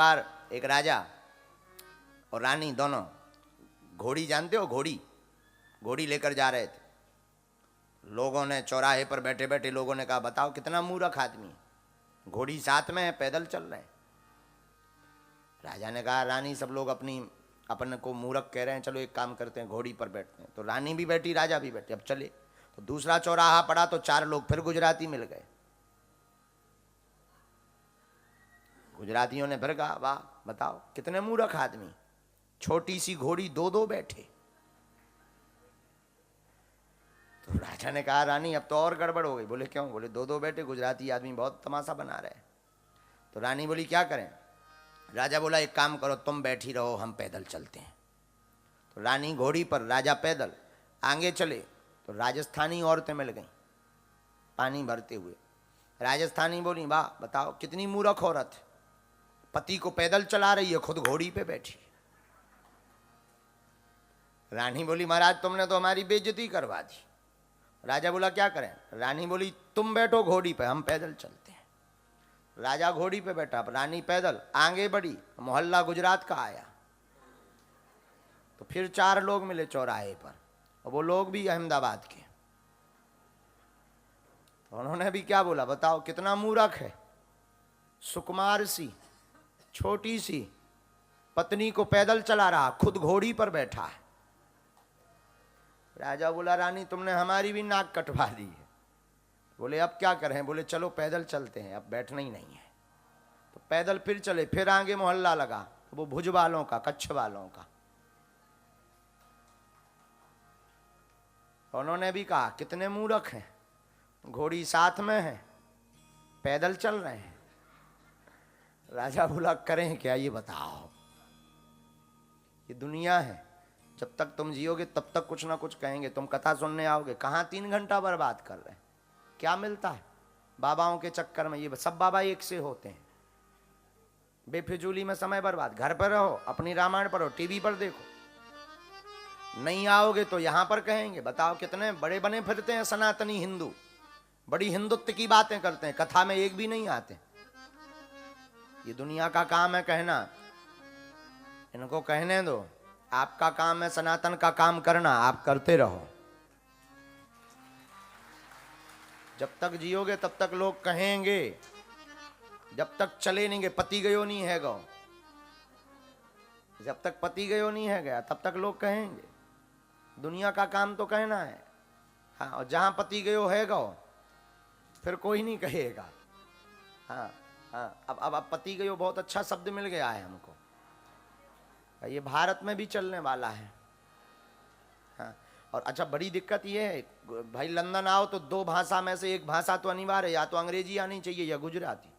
बार एक राजा और रानी दोनों घोड़ी, जानते हो घोड़ी, घोड़ी लेकर जा रहे थे। लोगों ने चौराहे पर बैठे बैठे लोगों ने कहा बताओ कितना मूर्ख आदमी है, घोड़ी साथ में है, पैदल चल रहे हैं। राजा ने कहा रानी सब लोग अपन को मूर्ख कह रहे हैं, चलो एक काम करते हैं घोड़ी पर बैठते हैं। तो रानी भी बैठी, राजा भी बैठे। अब चले तो दूसरा चौराहा पड़ा तो 4 लोग फिर गुजराती मिल गए। गुजरातियों ने फिर कहा वाह बताओ कितने मूर्ख आदमी, छोटी सी घोड़ी 2-2 बैठे। तो राजा ने कहा रानी अब तो और गड़बड़ हो गई। बोले क्यों? बोले 2-2 बैठे, गुजराती आदमी बहुत तमाशा बना रहे हैं। तो रानी बोली क्या करें? राजा बोला एक काम करो, तुम बैठी रहो, हम पैदल चलते हैं। तो रानी घोड़ी पर, राजा पैदल आगे चले। तो राजस्थानी औरतें मिल गईं पानी भरते हुए। राजस्थानी बोली वाह बताओ कितनी मूर्ख औरत, पति को पैदल चला रही है, खुद घोड़ी पे बैठी। रानी बोली महाराज तुमने तो हमारी बेइज्जती करवा दी। राजा बोला क्या करें? रानी बोली तुम बैठो घोड़ी पे, हम पैदल चलते हैं। राजा घोड़ी पे बैठा, रानी पैदल आगे बढ़ी। मोहल्ला गुजरात का आया तो फिर 4 लोग मिले चौराहे पर, और वो लोग भी अहमदाबाद के। तो उन्होंने भी क्या बोला बताओ कितना मूर्ख है, सुकुमार सी छोटी सी पत्नी को पैदल चला रहा, खुद घोड़ी पर बैठा है। राजा बोला रानी तुमने हमारी भी नाक कटवा दी है। बोले अब क्या करें? बोले चलो पैदल चलते हैं, अब बैठना ही नहीं है। तो पैदल फिर चले, फिर आगे मोहल्ला लगा, तो वो भुज वालों का, कच्छ वालों का। उन्होंने भी कहा कितने मूर्ख हैं, घोड़ी साथ में है, पैदल चल रहे हैं। राजा बोला करें क्या ये बताओ, ये दुनिया है, जब तक तुम जियोगे तब तक कुछ ना कुछ कहेंगे। तुम कथा सुनने आओगे, कहाँ 3 घंटा बर्बाद कर रहे हैं, क्या मिलता है बाबाओं के चक्कर में? ये सब बाबा एक से होते हैं, बेफिजूली में समय बर्बाद। घर पर रहो, अपनी रामायण पढ़ो, टीवी पर देखो। नहीं आओगे तो यहां पर कहेंगे। बताओ कितने बड़े बने फिरते हैं सनातनी हिंदू, बड़ी हिंदुत्व की बातें करते हैं, कथा में एक भी नहीं आते। ये दुनिया का काम है कहना, इनको कहने दो। आपका काम है सनातन का काम करना, आप करते रहो। जब तक जियोगे तब तक लोग कहेंगे, जब तक चले नहीं गए, पति गयो नहीं है गो, जब तक पति गयो नहीं है गया तब तक लोग कहेंगे। दुनिया का काम तो कहना है। हाँ, और जहां पति गयो है गो फिर कोई नहीं कहेगा। हाँ हाँ, अब पति गयो बहुत अच्छा शब्द मिल गया है हमको, ये भारत में भी चलने वाला है। हाँ, और अच्छा बड़ी दिक्कत ये है भाई, लंदन आओ तो 2 भाषा में से एक भाषा तो अनिवार्य है, या तो अंग्रेजी आनी चाहिए या गुजराती।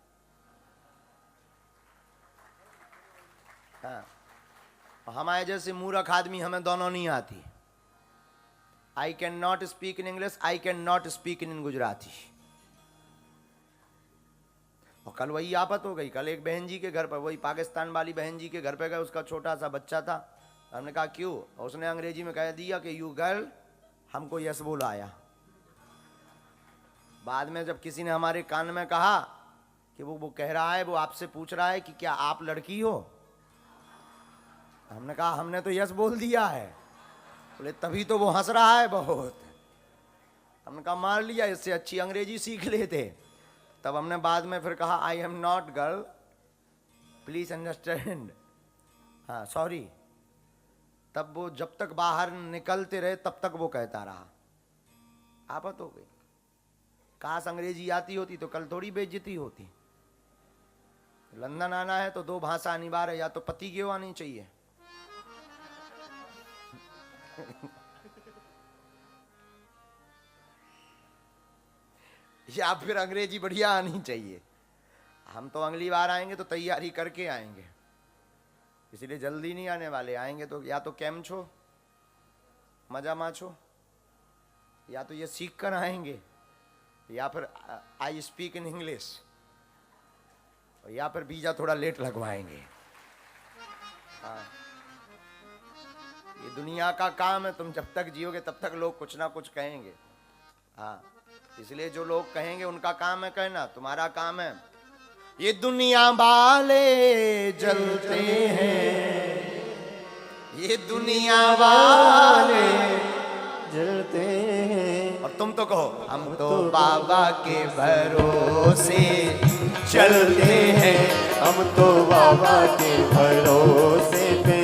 हाँ, हमारे जैसे मूर्ख आदमी हमें दोनों नहीं आती। I can not speak in English, I can not speak in Gujarati. और कल वही आफत हो गई। कल एक बहन जी के घर पर, वही पाकिस्तान वाली बहन जी के घर पे गए, उसका छोटा सा बच्चा था। हमने कहा क्यों? उसने अंग्रेजी में कह दिया कि यू गर्ल, हमको यस बोला आया। बाद में जब किसी ने हमारे कान में कहा कि वो कह रहा है, वो आपसे पूछ रहा है कि क्या आप लड़की हो, हमने कहा हमने तो यस बोल दिया है। बोले तभी तो वो हंस रहा है बहुत। हमने कहा मार लिया, इससे अच्छी अंग्रेजी सीख लेते। तब हमने बाद में फिर कहा I am not girl, please understand, हाँ सॉरी। तब वो जब तक बाहर निकलते रहे तब तक वो कहता रहा। आफत हो गई। काश अंग्रेजी आती होती तो कल थोड़ी बेइज्जती होती। लंदन आना है तो 2 भाषा अनिवार्य है, या तो पति की आनी चाहिए या फिर अंग्रेजी बढ़िया आनी चाहिए। हम तो अगली बार आएंगे तो तैयारी करके आएंगे, इसलिए जल्दी नहीं आने वाले। आएंगे तो या तो कैम छो, मजा माछो, या तो ये सीख कर आएंगे, या फिर आई स्पीक इन इंग्लिश, या फिर वीजा थोड़ा लेट लगवाएंगे। हाँ, ये दुनिया का काम है, तुम जब तक जियोगे तब तक लोग कुछ ना कुछ कहेंगे। हाँ, इसलिए जो लोग कहेंगे उनका काम है कहना, तुम्हारा काम है ये दुनिया वाले जलते हैं, ये दुनिया वाले जलते हैं। और तुम तो कहो हम तो बाबा के भरोसे चलते हैं, हम तो बाबा के भरोसे पे